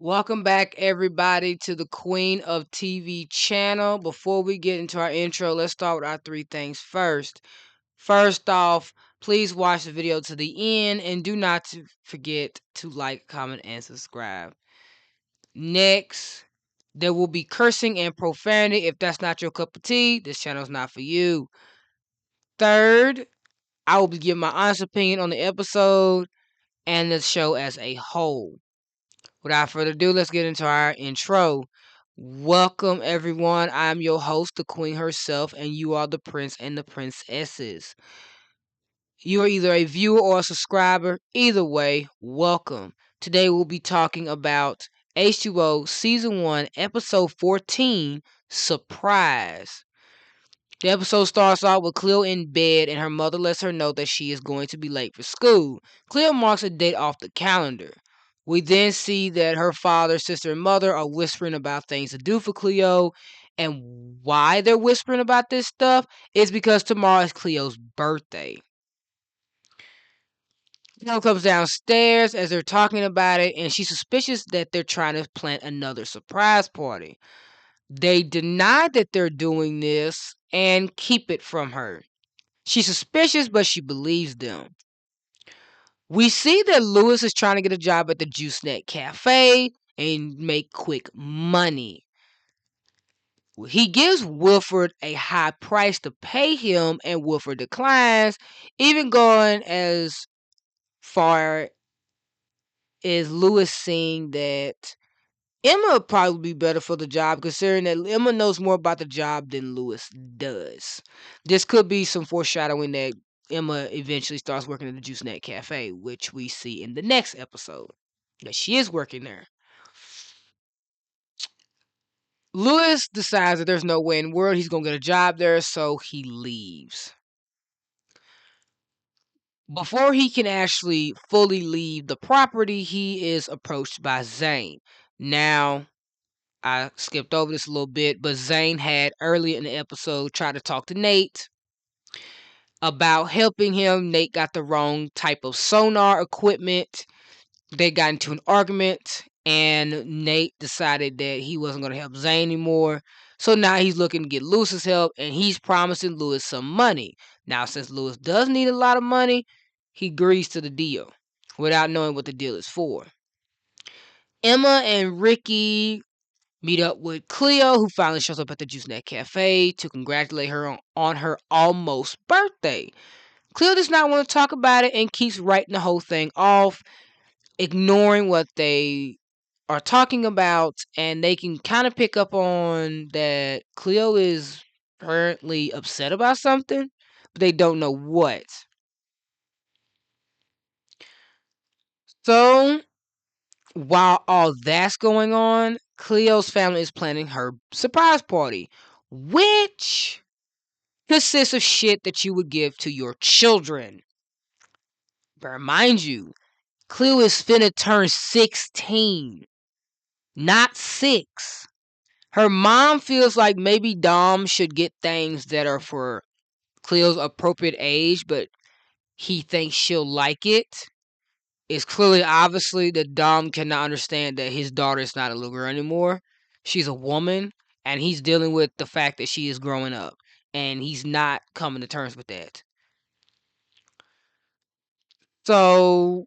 Welcome back, everybody, to the Queen of TV channel. Before we get into our intro, let's start with our three things first. First off, please watch the video to the end and do not forget to like, comment, and subscribe. Next, there will be cursing and profanity. If that's not your cup of tea, this channel is not for you. Third, I will be giving my honest opinion on the episode and the show as a whole. Without further ado, let's get into our intro. Welcome, everyone. I'm your host, the Queen herself, and you are the Prince and the Princesses. You are either a viewer or a subscriber. Either way, welcome. Today we'll be talking about H2O Season 1, Episode 14, Surprise. The episode starts off with Cleo in bed and her mother lets her know that she is going to be late for school. Cleo marks a date off the calendar. We then see that her father, sister, and mother are whispering about things to do for Cleo. And why they're whispering about this stuff is because tomorrow is Cleo's birthday. Cleo comes downstairs as they're talking about it, and she's suspicious that they're trying to plant another surprise party. They deny that they're doing this and keep it from her. She's suspicious, but she believes them. We see that Lewis is trying to get a job at the Juice Net Cafe and make quick money. He gives Wilford a high price to pay him, and Wilford declines, even going as far as Lewis saying that Emma would probably be better for the job, considering that Emma knows more about the job than Lewis does. This could be some foreshadowing that Emma eventually starts working at the Juice Net Cafe, which we see in the next episode. That she is working there. Lewis decides that there's no way in the world he's going to get a job there, so he leaves. Before he can actually fully leave the property, he is approached by Zane. Now, I skipped over this a little bit, but Zane had earlier in the episode tried to talk to Nate about helping him. Nate got the wrong type of sonar equipment. They got into an argument, and Nate decided that he wasn't going to help Zane anymore. So now he's looking to get Lewis's help, and he's promising Lewis some money. Now, since Lewis does need a lot of money, he agrees to the deal without knowing what the deal is for. Emma and Rikki meet up with Cleo, who finally shows up at the Juice Net Cafe to congratulate her on her almost birthday. Cleo does not want to talk about it and keeps writing the whole thing off, ignoring what they are talking about, and they can kind of pick up on that Cleo is apparently upset about something, but they don't know what. So, while all that's going on, Cleo's family is planning her surprise party, which consists of shit that you would give to your children. But mind you, Cleo is finna turn 16, not 6. Her mom feels like maybe Dom should get things that are for Cleo's appropriate age, but he thinks she'll like it. It's clearly obviously that Dom cannot understand that his daughter is not a little girl anymore. She's a woman, and he's dealing with the fact that she is growing up, and he's not coming to terms with that. So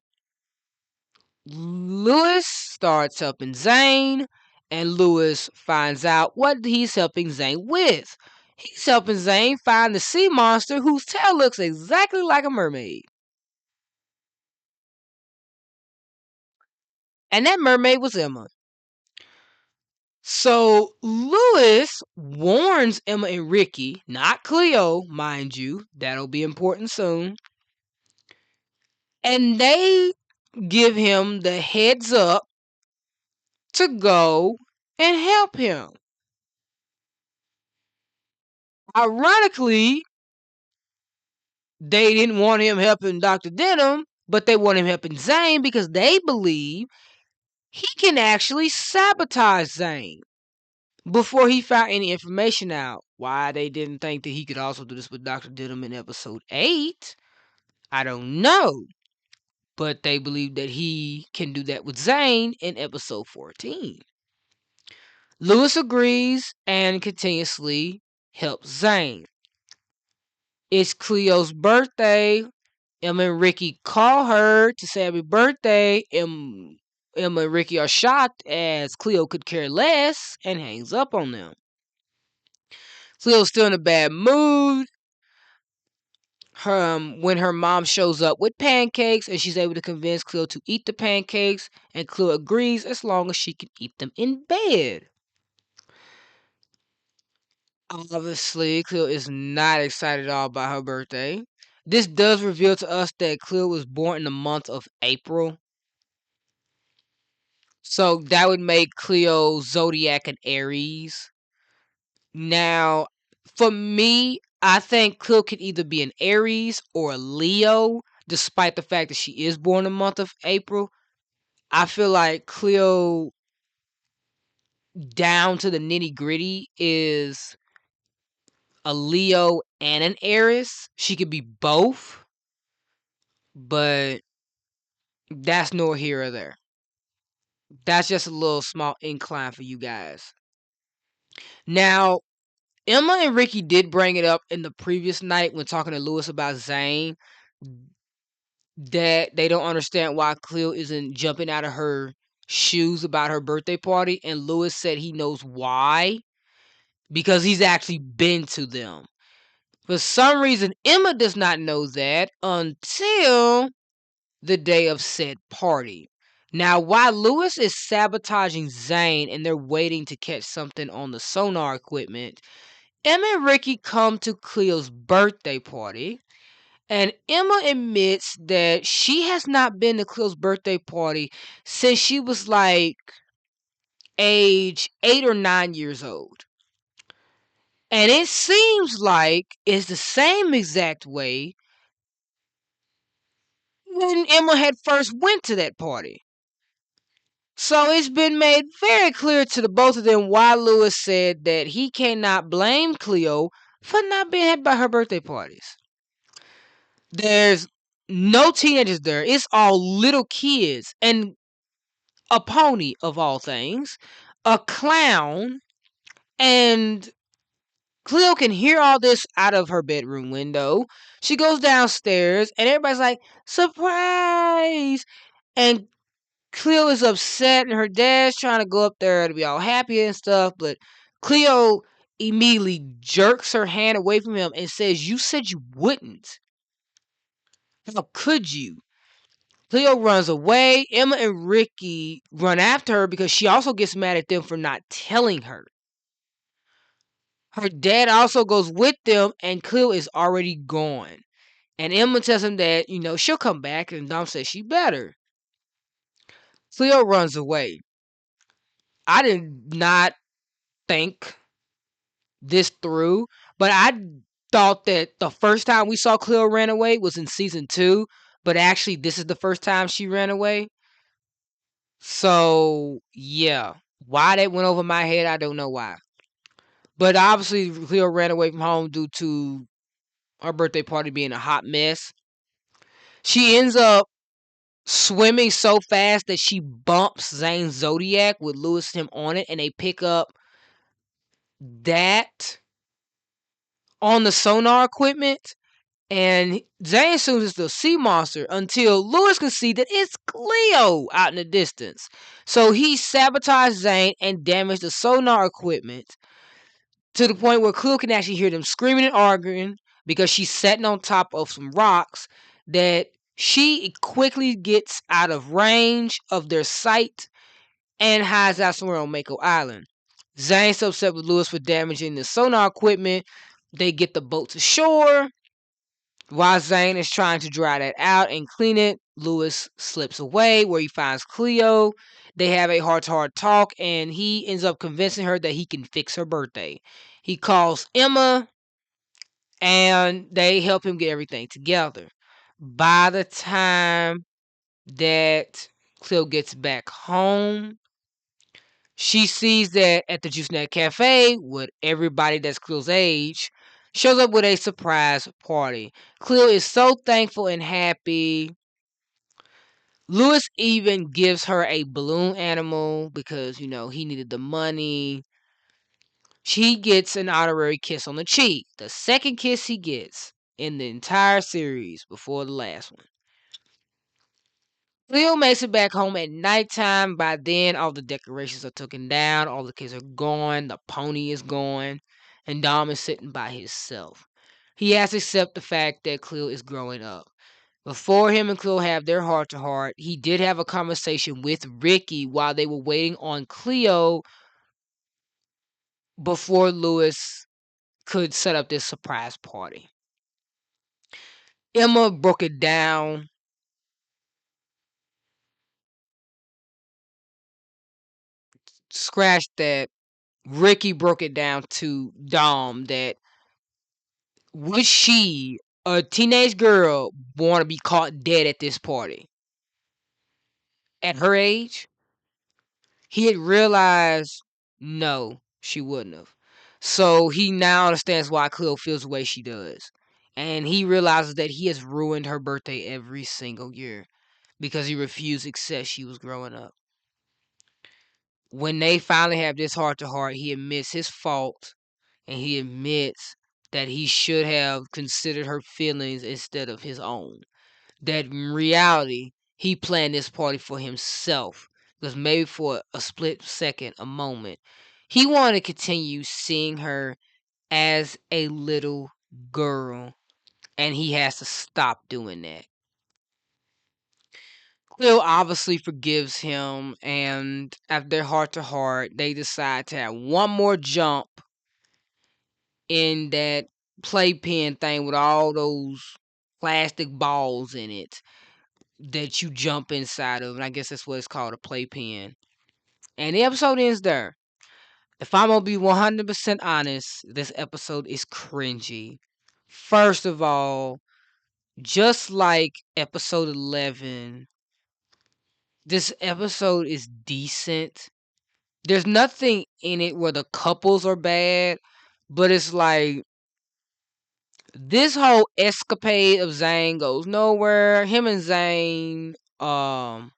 Lewis starts helping Zane, and Lewis finds out what he's helping Zane with. He's helping Zane find the sea monster whose tail looks exactly like a mermaid. And that mermaid was Emma. So Lewis warns Emma and Rikki, not Cleo, mind you. That'll be important soon. And they give him the heads up to go and help him. Ironically, they didn't want him helping Dr. Denham, but they want him helping Zane because they believe he can actually sabotage Zane. Before he found any information out, why they didn't think that he could also do this with Dr. Denham in episode 8, I don't know. but they believe that he can do that with Zane in episode 14. Lewis agrees and continuously helps Zane. It's Cleo's birthday. Emma and Rikki call her to say happy birthday. Emma and Rikki are shocked as Cleo could care less and hangs up on them. Cleo's still in a bad mood. When her mom shows up with pancakes and she's able to convince Cleo to eat the pancakes, and Cleo agrees as long as she can eat them in bed. Obviously, Cleo is not excited at all about her birthday. This does reveal to us that Cleo was born in the month of April. So that would make Cleo zodiac an Aries. Now, for me, I think Cleo could either be an Aries or a Leo, despite the fact that she is born in the month of April. I feel like Cleo, down to the nitty gritty, is a Leo and an Aries. She could be both, but that's nor here or there. That's just a little small incline for you guys. Now, Emma and Rikki did bring it up in the previous night when talking to Lewis about Zane, that they don't understand why Cleo isn't jumping out of her shoes about her birthday party, and Lewis said he knows why, because he's actually been to them. For some reason, Emma does not know that until the day of said party. Now, while Lewis is sabotaging Zane and they're waiting to catch something on the sonar equipment, Emma and Rikki come to Cleo's birthday party, and Emma admits that she has not been to Cleo's birthday party since she was like age 8 or 9 years old. And it seems like it's the same exact way when Emma had first went to that party. So it's been made very clear to the both of them why Lewis said that he cannot blame Cleo for not being happy by her birthday parties. There's no teenagers there. It's all little kids and a pony of all things, a clown, and Cleo can hear all this out of her bedroom window. She goes downstairs and everybody's like, surprise! And Cleo is upset and her dad's trying to go up there to be all happy and stuff, but Cleo immediately jerks her hand away from him and says, you said you wouldn't. How could you? Cleo runs away. Emma and Rikki run after her because she also gets mad at them for not telling her. Her dad also goes with them, and Cleo is already gone. And Emma tells him that, she'll come back, and Dom says she better. Cleo runs away. I did not think this through, but I thought that the first time we saw Cleo ran away was in season 2, but actually this is the first time she ran away. So, yeah. Why that went over my head, I don't know why. But obviously, Cleo ran away from home due to her birthday party being a hot mess. She ends up swimming so fast that she bumps Zane's Zodiac with Lewis and him on it, and they pick up that on the sonar equipment. And Zane assumes it's the sea monster until Lewis can see that it's Cleo out in the distance. So he sabotaged Zane and damaged the sonar equipment to the point where Cleo can actually hear them screaming and arguing because she's sitting on top of some rocks, that she quickly gets out of range of their sight and hides out somewhere on Mako Island. Zane's upset with Lewis for damaging the sonar equipment. They get the boat to shore. While Zane is trying to dry that out and clean it, Lewis slips away where he finds Cleo. They have a heart-to-heart talk, and he ends up convincing her that he can fix her birthday. He calls Emma, and they help him get everything together. By the time that Cleo gets back home, she sees that at the Juice Net Cafe, with everybody that's Cleo's age, shows up with a surprise party. Cleo is so thankful and happy. Lewis even gives her a balloon animal because, he needed the money. She gets an honorary kiss on the cheek. The second kiss he gets in the entire series before the last one. Cleo makes it back home at nighttime. By then, all the decorations are taken down. All the kids are gone. The pony is gone. And Dom is sitting by himself. He has to accept the fact that Cleo is growing up. Before him and Cleo have their heart to heart, he did have a conversation with Rikki while they were waiting on Cleo before Lewis could set up this surprise party. Emma broke it down. Scratch that. Rikki broke it down to Dom that would she, a teenage girl, want to be caught dead at this party? At her age? He had realized no, she wouldn't have. So he now understands why Cleo feels the way she does. And he realizes that he has ruined her birthday every single year because he refused to accept she was growing up. When they finally have this heart to heart, he admits his fault and he admits that he should have considered her feelings instead of his own. That in reality, he planned this party for himself. Because maybe for a split second, a moment, he wanted to continue seeing her as a little girl. And he has to stop doing that. Cleo obviously forgives him, and after their heart to heart, they decide to have one more jump in that playpen thing with all those plastic balls in it that you jump inside of. And I guess that's what it's called, a playpen. And the episode ends there. If I'm going to be 100% honest, this episode is cringy. First of all, just like episode 11, this episode is decent. There's nothing in it where the couples are bad, but it's like this whole escapade of Zane goes nowhere. Him and Zane, I'm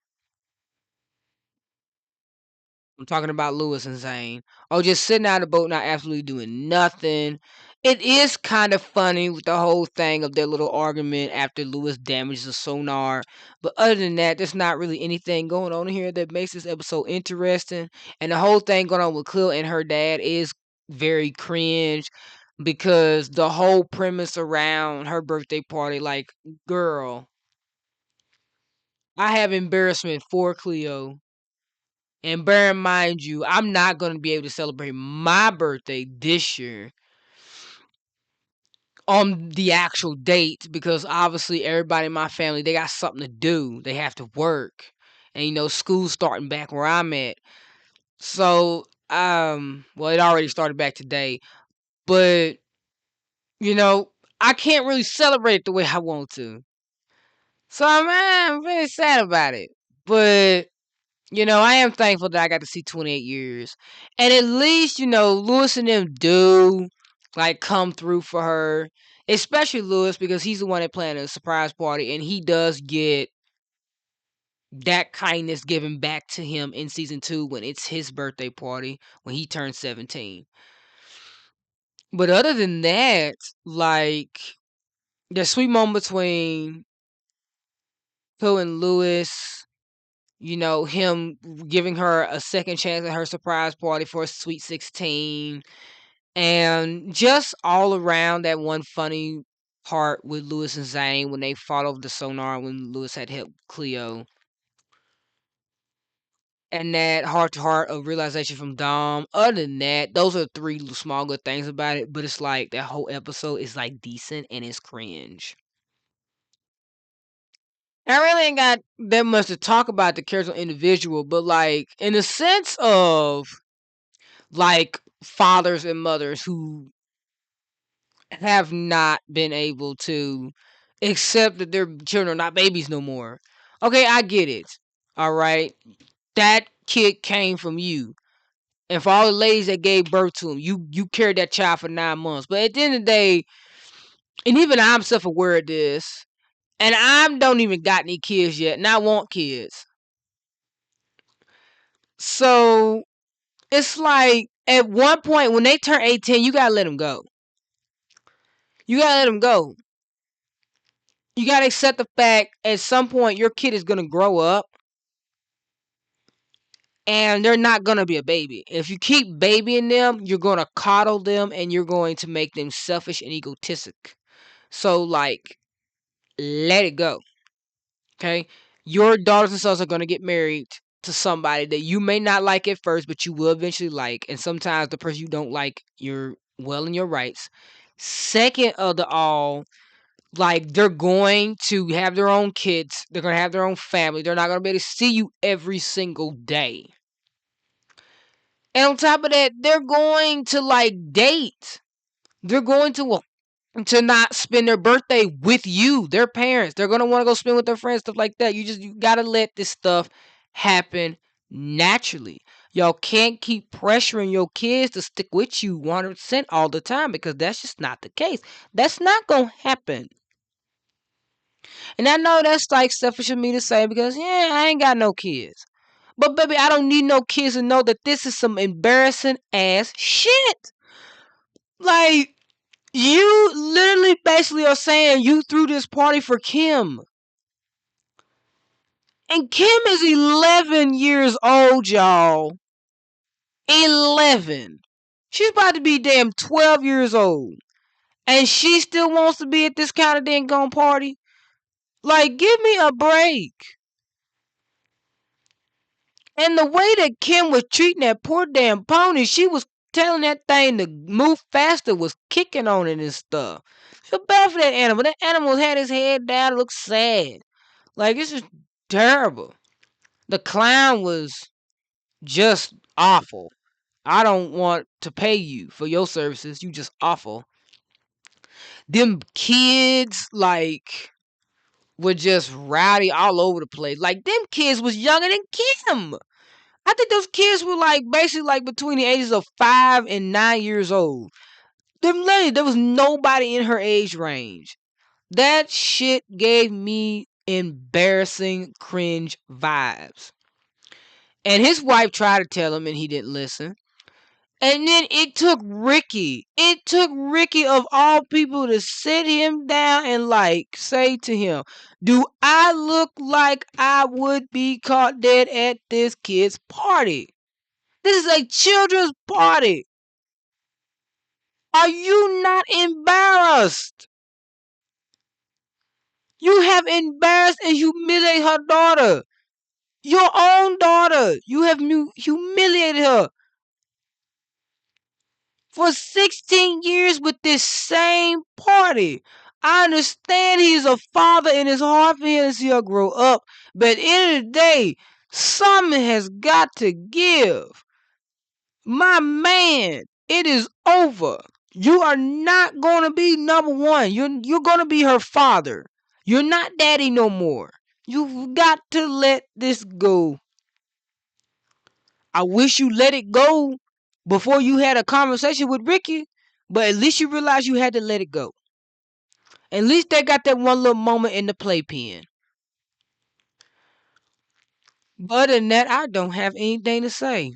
talking about Lewis and Zane, are just sitting out of the boat, not absolutely doing nothing. It is kind of funny with the whole thing of their little argument after Lewis damages the sonar. But other than that, there's not really anything going on here that makes this episode interesting. And the whole thing going on with Cleo and her dad is very cringe because the whole premise around her birthday party, like, girl, I have embarrassment for Cleo. And bear in mind you, I'm not going to be able to celebrate my birthday this year on the actual date because obviously everybody in my family, they got something to do. They have to work. And school's starting back where I'm at. So, well, it already started back today. But, I can't really celebrate it the way I want to. So, I'm really sad about it. But I am thankful that I got to see 28 years. And at least, Lewis and them do like come through for her. Especially Lewis because he's the one that planned a surprise party and he does get that kindness given back to him in season 2 when it's his birthday party when he turns 17. But other than that, like the sweet moment between Phil and Lewis, him giving her a second chance at her surprise party for a Sweet 16. And just all around that one funny part with Lewis and Zane when they fought over the sonar when Lewis had helped Cleo. And that heart to heart of realization from Dom. Other than that, those are 3 small good things about it. But it's like that whole episode is like decent and it's cringe. I really ain't got that much to talk about the character individual, but like in the sense of like fathers and mothers who have not been able to accept that their children are not babies no more. Okay, I get it. All right. That kid came from you. And for all the ladies that gave birth to him, you carried that child for 9 months. But at the end of the day, and even I'm self-aware of this, And I don't even got any kids yet, and I want kids. So it's like at one point when they turn 18, you gotta let them go. You gotta let them go. You gotta accept the fact at some point your kid is gonna grow up and they're not gonna be a baby. If you keep babying them, you're gonna coddle them and you're going to make them selfish and egotistic. So like, let it go. Okay? Your daughters and sons are gonna get married to somebody that you may not like at first, but you will eventually like. And sometimes the person you don't like, you're well in your rights. Second of the all, like they're going to have their own kids. They're going to have their own family. They're not going to be able to see you every single day. And on top of that, they're going to like date. They're going to not spend their birthday with you, their parents. They're going to want to go spend with their friends, stuff like that. You got to let this stuff happen naturally. Y'all can't keep pressuring your kids to stick with you 100% all the time because that's just not the case. That's not going to happen. And I know that's like selfish of me to say because, yeah, I ain't got no kids. But, baby, I don't need no kids to know that this is some embarrassing ass shit. Like, you literally basically are saying you threw this party for Kim. And Kim is 11 years old, y'all. 11. She's about to be damn 12 years old. And she still wants to be at this kind of dang gone party? Like, give me a break. And the way that Kim was treating that poor damn pony, she was telling that thing to move faster, was kicking on it and stuff. Feel bad for that animal. That animal had his head down, it looked sad. Like, it's just terrible. The clown was just awful. I don't want to pay you for your services. You just awful. Them kids, like, were just rowdy all over the place. Like, them kids was younger than Kim. I think those kids were like basically like between the ages of 5 and 9 years old. Them lady, there was nobody in her age range. That shit gave me embarrassing cringe vibes. And his wife tried to tell him and he didn't listen. And then it took Rikki. It took Rikki of all people to sit him down and like say to him, do I look like I would be caught dead at this kid's party? This is a children's party. Are you not embarrassed? You have embarrassed and humiliated her daughter. Your own daughter. You have humiliated her for 16 years with this same party. I understand he's a father and it's hard for him to see her grow up. But at the end of the day, something has got to give. My man, it is over. You are not going to be number one. You're going to be her father. You're not daddy no more. You've got to let this go. I wish you let it go before you had a conversation with Rikki, but at least you realized you had to let it go. At least they got that one little moment in the playpen. But other than that, I don't have anything to say.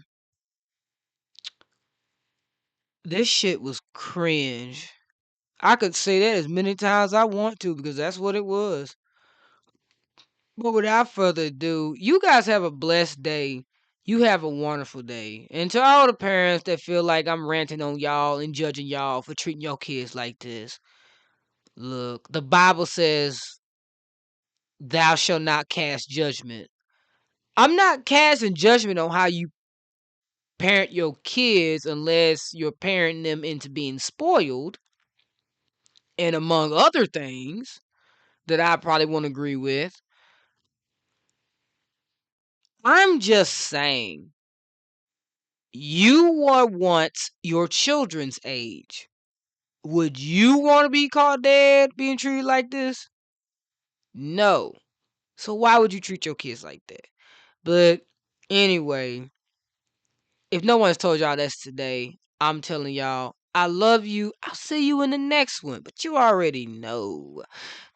This shit was cringe. I could say that as many times as I want to because that's what it was. But without further ado, you guys have a blessed day. You have a wonderful day. And to all the parents that feel like I'm ranting on y'all and judging y'all for treating your kids like this, look, the Bible says, thou shalt not cast judgment. I'm not casting judgment on how you parent your kids unless you're parenting them into being spoiled. And among other things that I probably won't agree with, I'm just saying you were once your children's age. Would you want to be called dead being treated like this? No. So why would you treat your kids like that? But anyway, if no one's told y'all that's today, I'm telling y'all, I love you. I'll see you in the next one. But you already know.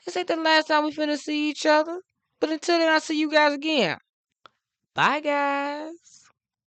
This ain't the last time we finna see each other. But until then, I'll see you guys again. Bye, guys.